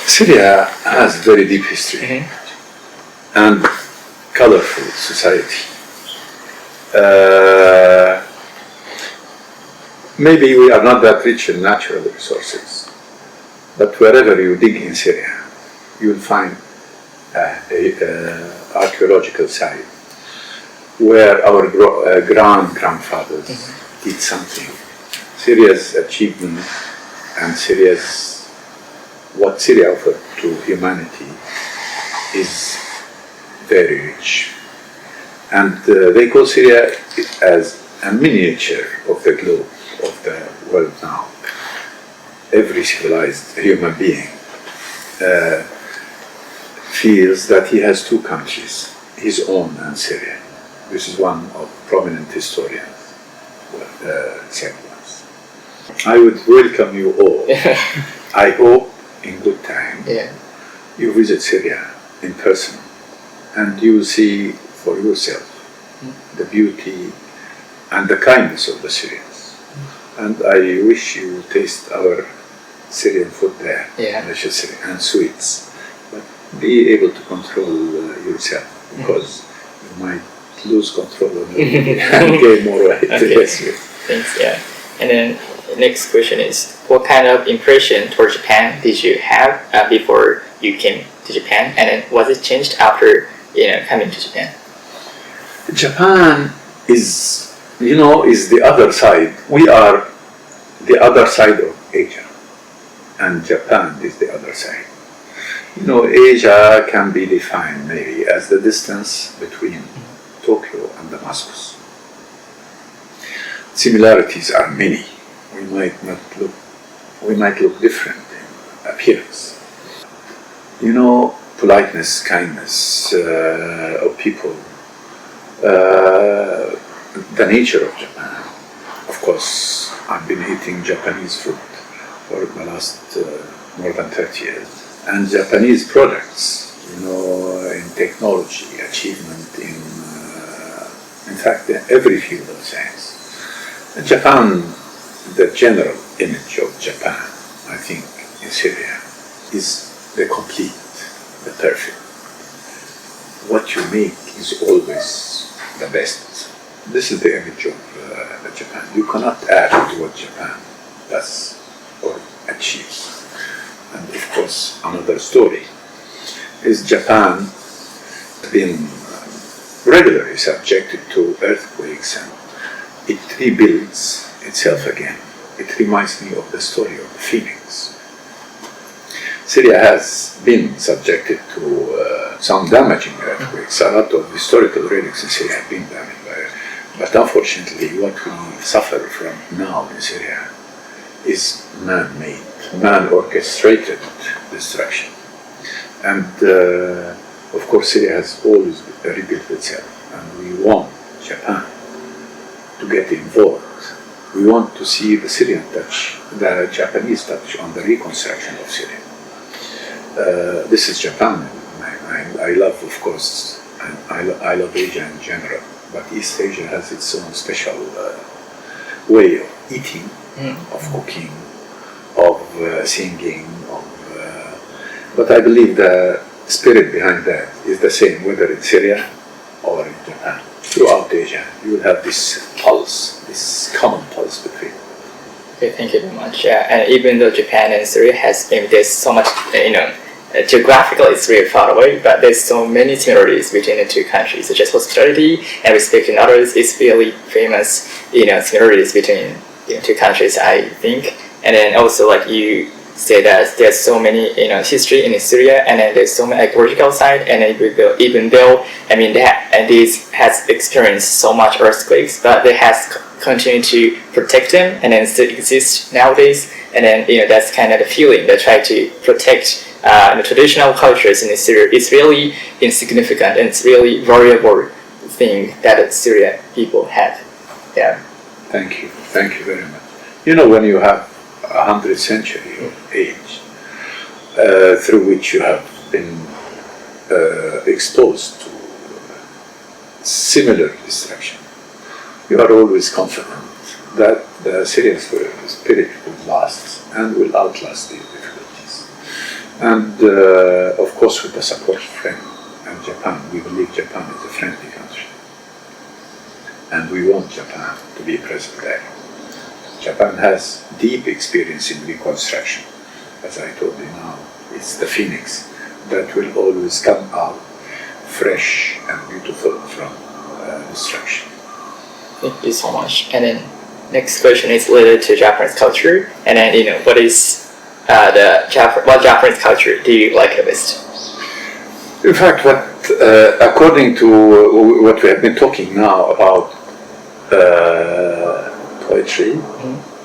Syria has very deep history and colorful society. Maybe we are not that rich in natural resources, but wherever you dig in Syria, you will find an archaeological site where our grandfathers did something. Syria's achievement and what Syria offered to humanity is very rich. And they call Syria as a miniature of the globe, of the world now. Every civilized human being feels that he has two countries, his own and Syria. This is one of prominent historians said once. I would welcome you all. I hope in good time you visit Syria in person and you will see for yourself the beauty and the kindness of the Syrians. And I wish you taste our Syrian food there, and sweets. But be able to control yourself, because you might lose control of it and gain more weight. Thanks, And then the next question is, what kind of impression toward Japan did you have before you came to Japan, and then was it changed after coming to Japan? Japan is the other side. We are the other side of Asia, and Japan is the other side. Asia can be defined maybe as the distance between Tokyo and Damascus. Similarities are many. We might look different in appearance. Politeness, kindness of people, the nature of Japan. Of course, I've been eating Japanese food for the last more than 30 years. And Japanese products, in technology, achievement in fact, in every field of science. Japan, the general image of Japan, I think, in Syria, is the complete, the perfect. What you make is always the best. This is the image of Japan. You cannot add to what Japan does or achieves. And of course, another story is Japan has been regularly subjected to earthquakes, and it rebuilds itself again. It reminds me of the story of the Phoenix. Syria has been subjected to some damaging earthquakes. A lot of historical relics in Syria have been damaged by it. But unfortunately, what we suffer from now in Syria is man-made, man-orchestrated destruction. And of course, Syria has always rebuilt itself, and we want Japan to get involved. We want to see the Syrian touch, the Japanese touch on the reconstruction of Syria. This is Japan in my mind. I love, of course, I love Asia in general, but East Asia has its own special way of eating, of cooking, of singing, but I believe the spirit behind that is the same, whether in Syria or in Japan. Throughout Asia, you will have this pulse, this common pulse between. Okay, thank you very much. And even though Japan and Syria there's so much, geographically it's really far away, but there's so many similarities between the two countries, such as hospitality and respecting others. It's really famous, similarities between two countries, I think. And then also, like you say, that there's so many, history in Syria, and then there's so many ecological side, and even though this has experienced so much earthquakes, but they has continued to protect them, and then still exist nowadays. And then that's kind of the feeling they try to protect the traditional cultures in Syria. It's really insignificant, and it's really variable thing that the Syrian people had. Thank you very much. When you have 100th century of age through which you have been exposed to similar destruction, you are always confident that the Syrian spirit will last and will outlast these difficulties. And of course with the support of friends and Japan. We believe Japan is a friendly country. And we want Japan to be present there. Japan has deep experience in reconstruction. As I told you now, it's the phoenix that will always come out fresh and beautiful from destruction. Thank you so much. And then next question is related to Japanese culture. And then what is what Japanese culture do you like the best? In fact, according to what we have been talking now about poetry,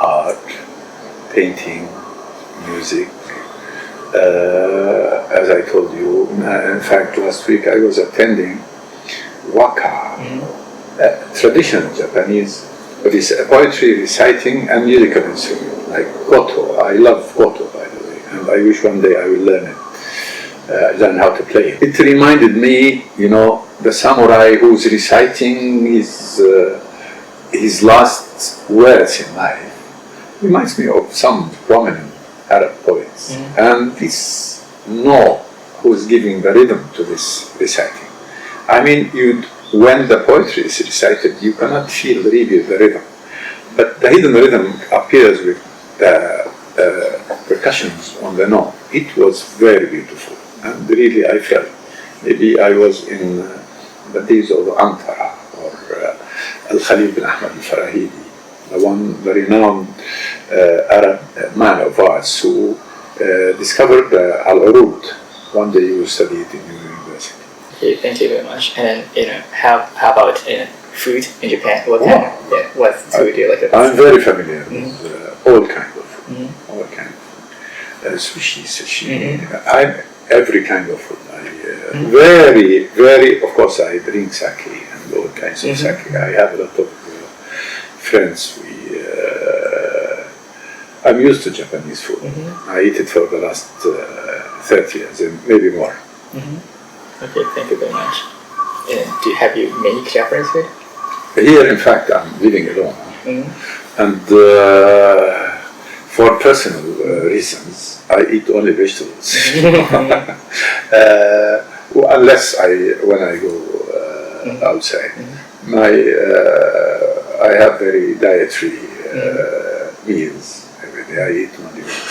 art, painting, music. As I told you, in fact, last week I was attending waka, traditional Japanese poetry reciting and musical instrument, like koto. I love koto, by the way, and I wish one day I will learn how to play it. It reminded me, the samurai who's reciting his last words in life. Reminds me of some prominent Arab poets. And this note who's giving the rhythm to this reciting. I mean, when the poetry is recited, you cannot feel really the rhythm. But the hidden rhythm appears with the percussions on the note. It was very beautiful. And really I felt, maybe I was in the days of Antara or Al-Khalil bin Ahmad al-Farahidi, the renowned Arab man of arts who discovered Al-Urud. One day you studied in your university. Okay, thank you very much. And how about food in Japan? What food do you like the best? I'm very familiar with all kinds of food. All kinds of food. Sushi, sashimi. Every kind of food. Very, very, of course I drink sake and all kinds of sake. I have a lot of friends. I'm used to Japanese food. I eat it for the last 30 years and maybe more. Okay, thank you very much. Have you made Japanese food? Here, in fact, I'm living alone. And for personal reasons, I eat only vegetables. Unless when I go outside. I have very dietary meals every day. I eat only meat.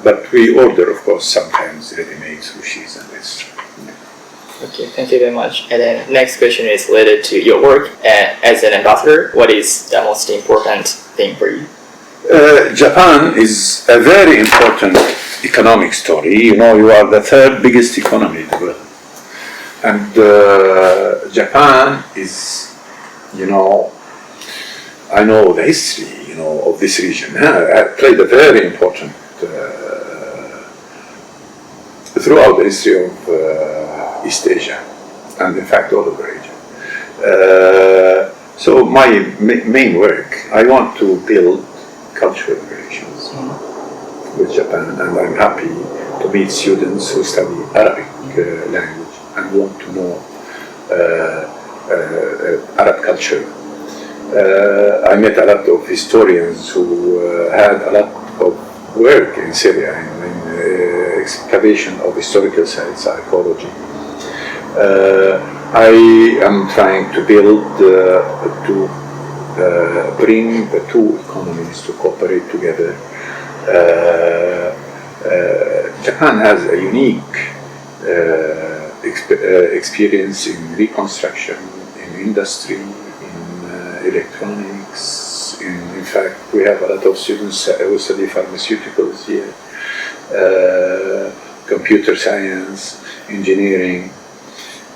But we order, of course, sometimes ready-made sushis and restaurants. Okay, thank you very much. And then next question is related to your work as an ambassador. What is the most important thing for you? Japan is a very important economic story. You are the third biggest economy in the world. And Japan is, I know the history, of this region. It played a very important, throughout the history of East Asia, and in fact all of the region. So my main work, I want to build cultural relations with Japan, and I'm happy to meet students who study Arabic language and want to know Arab culture. I met a lot of historians who had a lot of work in Syria in excavation of historical sites, archaeology. I am trying to build, bring the two economies to cooperate together. Japan has a unique experience in reconstruction, in industry, in electronics. In fact, we have a lot of students who study pharmaceuticals here, computer science, engineering.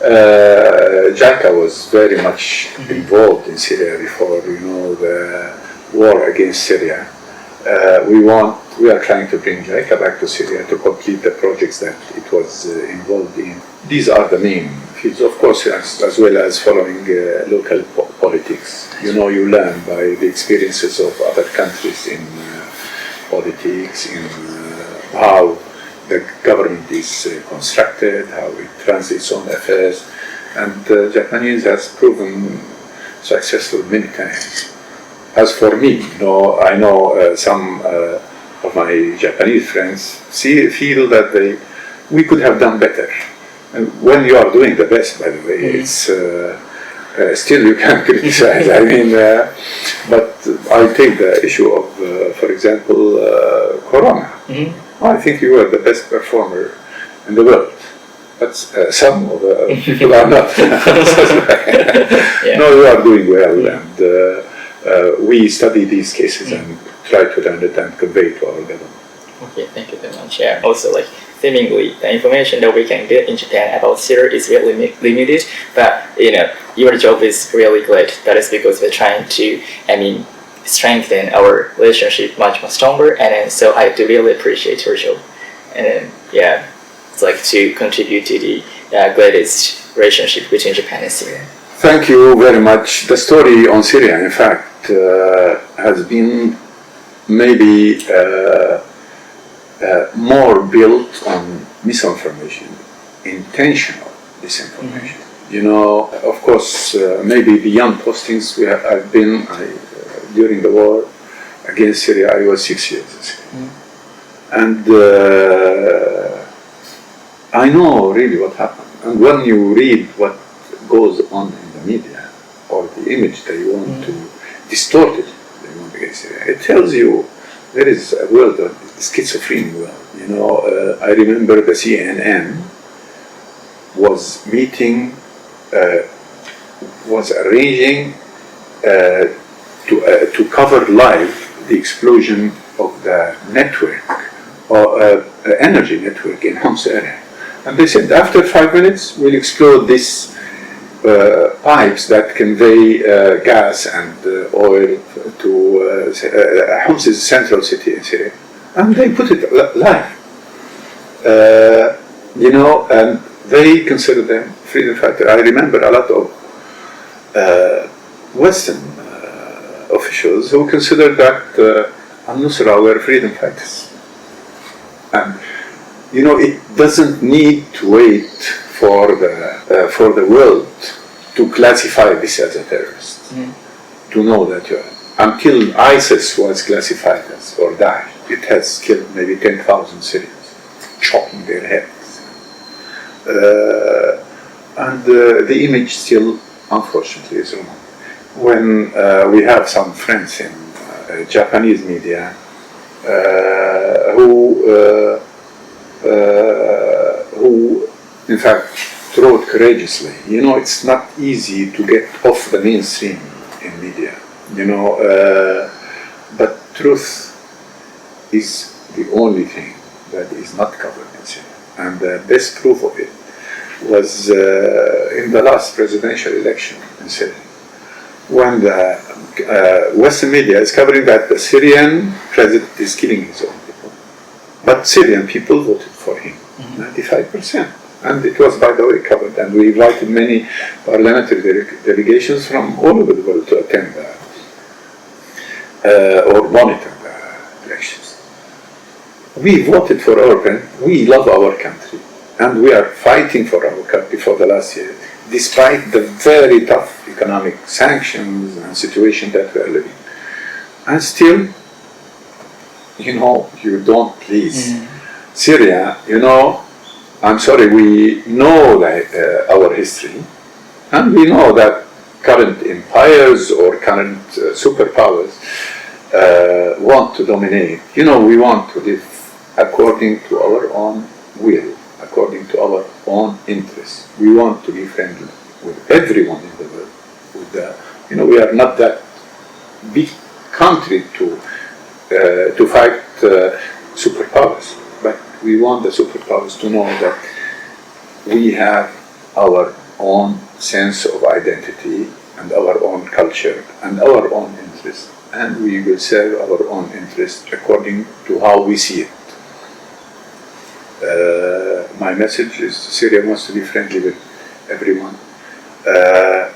JICA was very much involved in Syria before, the war against Syria. We are trying to bring JICA back to Syria to complete the projects that it was involved in. These are the main fields, of course, as well as following local politics. You learn by the experiences of other countries in politics, in how the government is constructed, how it runs its own affairs, and Japanese has proven successful many times. As for me, I know some of of my Japanese friends feel that we could have done better. And when you are doing the best, by the way, it's still you can criticize. I mean, but I take the issue of, for example, Corona. I think you were the best performer in the world. But some of the people are not. No, you are doing well, and we study these cases and try to learn it and convey it to our government. Okay, thank you very much. Yeah, also like seemingly the information that we can get in Japan about Syria is really limited, but your job is really great. That is because we're trying to, strengthen our relationship much more stronger, and then, so I do really appreciate your job. And then, yeah, it's like to contribute to the greatest relationship between Japan and Syria. Thank you very much. The story on Syria, in fact, has been maybe more built on misinformation, intentional disinformation. Of course, maybe beyond postings, I've been during the war against Syria. I was 6 years in Syria, and I know really what happened. And when you read what goes on in the media or the image that you want to distort it, they want against Syria, it tells you there is a world of schizophrenic world. I remember the CNN was meeting, was arranging to cover live the explosion of the network, or energy network in Homs area. And they said after 5 minutes we'll explode these pipes that convey gas and oil to Homs is a central city in Syria. And they put it live. And they consider them freedom fighters. I remember a lot of Western officials who considered that al-Nusra were freedom fighters. And it doesn't need to wait for the world to classify this as a terrorist, to know that you are. Until ISIS was classified as, or Daesh, it has killed maybe 10,000 Syrians, chopping their heads. And the image still, unfortunately, is wrong. When we have some friends in Japanese media who in fact wrote courageously, it's not easy to get off the mainstream in media, but truth is the only thing that is not covered in Syria. And the best proof of it was in the last presidential election in Syria, when the Western media is covering that the Syrian president is killing his own people. But Syrian people voted for him, 95%. And it was, by the way, covered. And we invited many parliamentary delegations from all over the world to attend or monitor the elections. We voted for our country. We love our country. And we are fighting for our country for the last year, despite the very tough economic sanctions and situation that we are living. And still, you don't please. Syria, I'm sorry, we know that, our history, and we know that current empires or current superpowers want to dominate. We want to live according to our own will, according to our own interests. We want to be friendly with everyone in the world. We are not that big country to fight superpowers, but we want the superpowers to know that we have our own sense of identity and our own culture and our own interests, and we will serve our own interests according to how we see it. My message is Syria wants to be friendly with everyone,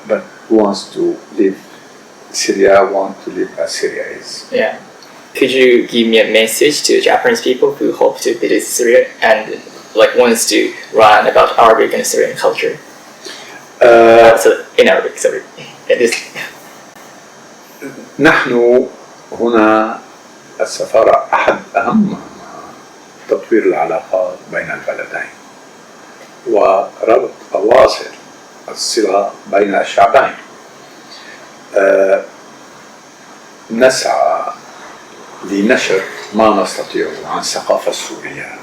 but who wants to live? Syria wants to live as Syria is. Yeah. Could you give me a message to Japanese people who hope to visit Syria and wants to learn about Arabic and Syrian culture? In Arabic, sorry. نحن هنا السفارة أحد أهم تطوير العلاقات بين البلدين وربط أواصر الصلة بين الشعبين. نسعى لنشر ما نستطيع عن الثقافة السورية،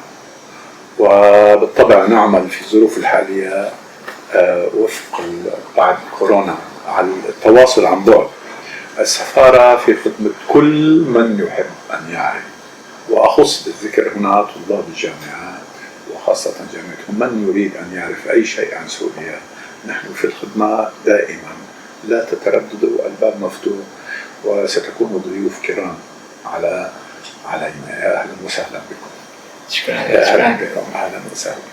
وبالطبع نعمل في الظروف الحالية وفق بعد كورونا على التواصل عن بعد. السفارة في خدمة كل من يحب أن يعرف، وأخص بالذكر هنا طلاب الجامعات وخاصة جامعتهم. من يريد أن يعرف أي شيء عن سوريا نحن في الخدمة دائما، لا تترددوا، الباب مفتوح وستكونوا ضيوف كرام علينا. أهلا وسهلا بكم. شكرا. أهلا بكم، أهلا وسهلا.